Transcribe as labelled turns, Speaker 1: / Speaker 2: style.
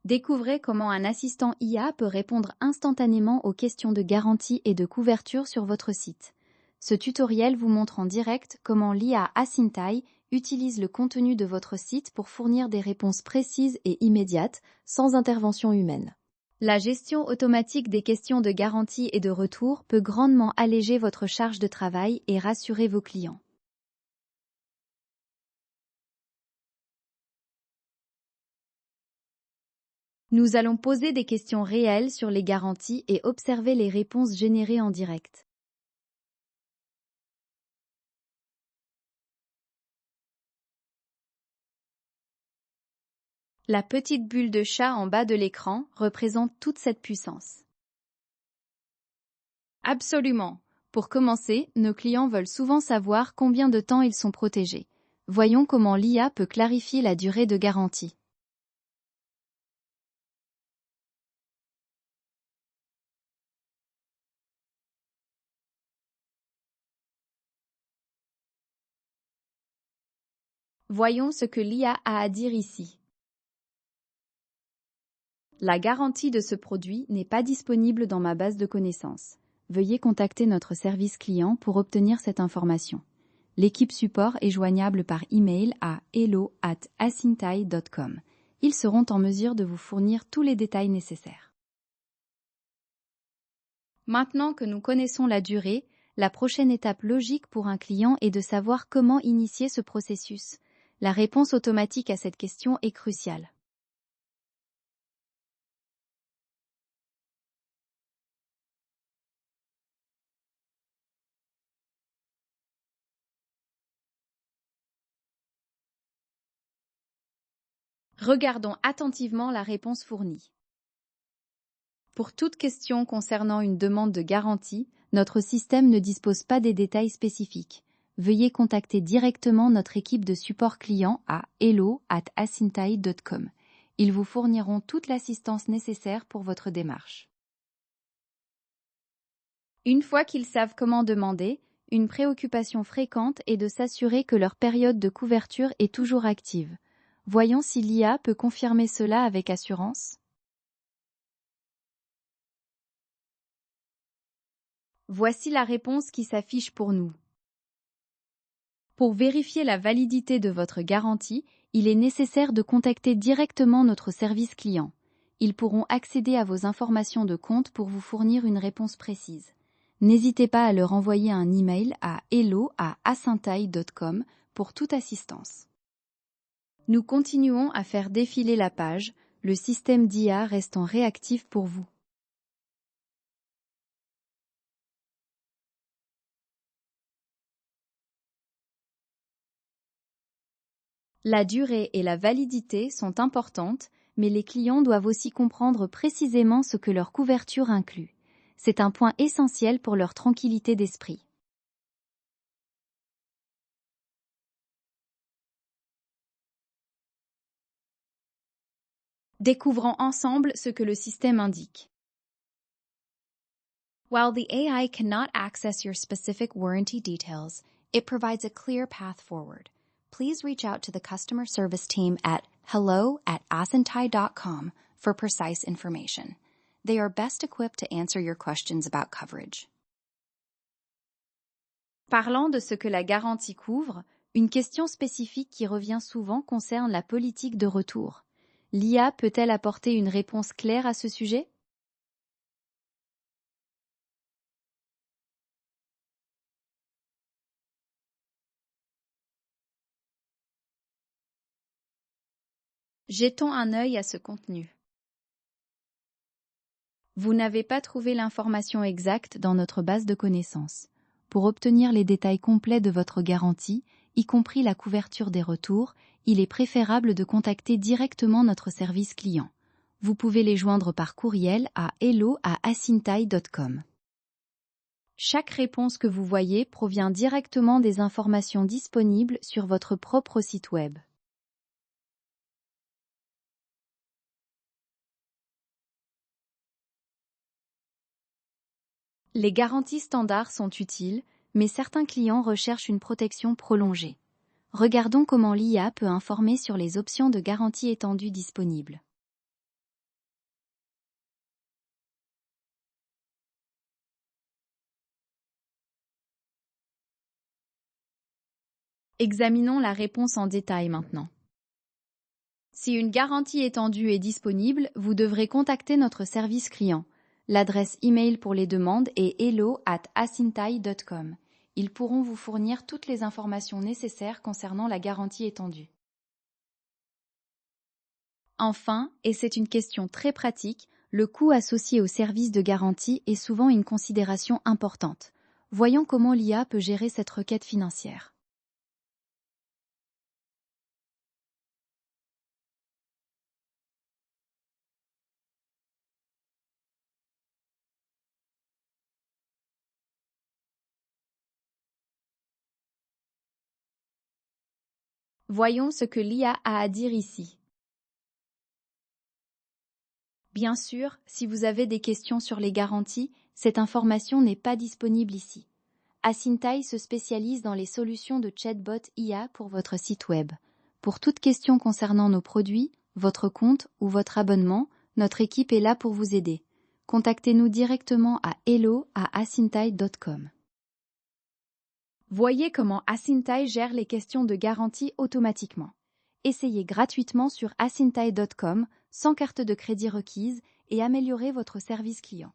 Speaker 1: Découvrez comment un assistant IA peut répondre instantanément aux questions de garantie et de couverture sur votre site. Ce tutoriel vous montre en direct comment l'IA Asyntai utilise le contenu de votre site pour fournir des réponses précises et immédiates, sans intervention humaine. La gestion automatique des questions de garantie et de retour peut grandement alléger votre charge de travail et rassurer vos clients. Nous allons poser des questions réelles sur les garanties et observer les réponses générées en direct. La petite bulle de chat en bas de l'écran représente toute cette puissance. Absolument. Pour commencer, nos clients veulent souvent savoir combien de temps ils sont protégés. Voyons comment l'IA peut clarifier la durée de garantie. Voyons ce que l'IA a à dire ici. La garantie de ce produit n'est pas disponible dans ma base de connaissances. Veuillez contacter notre service client pour obtenir cette information. L'équipe support est joignable par email à hello@asyntai.com. Ils seront en mesure de vous fournir tous les détails nécessaires. Maintenant que nous connaissons la durée, la prochaine étape logique pour un client est de savoir comment initier ce processus. La réponse automatique à cette question est cruciale. Regardons attentivement la réponse fournie. Pour toute question concernant une demande de garantie, notre système ne dispose pas des détails spécifiques. Veuillez contacter directement notre équipe de support client à hello@asyntai.com. Ils vous fourniront toute l'assistance nécessaire pour votre démarche. Une fois qu'ils savent comment demander, une préoccupation fréquente est de s'assurer que leur période de couverture est toujours active. Voyons si l'IA peut confirmer cela avec assurance. Voici la réponse qui s'affiche pour nous. Pour vérifier la validité de votre garantie, il est nécessaire de contacter directement notre service client. Ils pourront accéder à vos informations de compte pour vous fournir une réponse précise. N'hésitez pas à leur envoyer un email à hello@asyntai.com pour toute assistance. Nous continuons à faire défiler la page, le système d'IA restant réactif pour vous. La durée et la validité sont importantes, mais les clients doivent aussi comprendre précisément ce que leur couverture inclut. C'est un point essentiel pour leur tranquillité d'esprit. Découvrons ensemble ce que le système indique. While the AI cannot access your specific warranty details, it provides a clear path forward. Please reach out to the customer service team at hello@asyntai.com for precise information. They are best equipped to answer your questions about coverage. Parlant de ce que la garantie couvre, une question spécifique qui revient souvent concerne la politique de retour. L'IA peut-elle apporter une réponse claire à ce sujet? Jetons un œil à ce contenu. Vous n'avez pas trouvé l'information exacte dans notre base de connaissances. Pour obtenir les détails complets de votre garantie, y compris la couverture des retours, il est préférable de contacter directement notre service client. Vous pouvez les joindre par courriel à hello@asyntai.com. Chaque réponse que vous voyez provient directement des informations disponibles sur votre propre site web. Les garanties standards sont utiles, mais certains clients recherchent une protection prolongée. Regardons comment l'IA peut informer sur les options de garantie étendue disponibles. Examinons la réponse en détail maintenant. Si une garantie étendue est disponible, vous devrez contacter notre service client. L'adresse email pour les demandes est hello@acintai.com. Ils pourront vous fournir toutes les informations nécessaires concernant la garantie étendue. Enfin, et c'est une question très pratique, le coût associé au service de garantie est souvent une considération importante. Voyons comment l'IA peut gérer cette requête financière. Voyons ce que l'IA a à dire ici. Bien sûr, si vous avez des questions sur les garanties, cette information n'est pas disponible ici. Acintai se spécialise dans les solutions de chatbot IA pour votre site web. Pour toute question concernant nos produits, votre compte ou votre abonnement, notre équipe est là pour vous aider. Contactez-nous directement à hello@acintai.com. Voyez comment Acintai gère les questions de garantie automatiquement. Essayez gratuitement sur acintai.com sans carte de crédit requise et améliorez votre service client.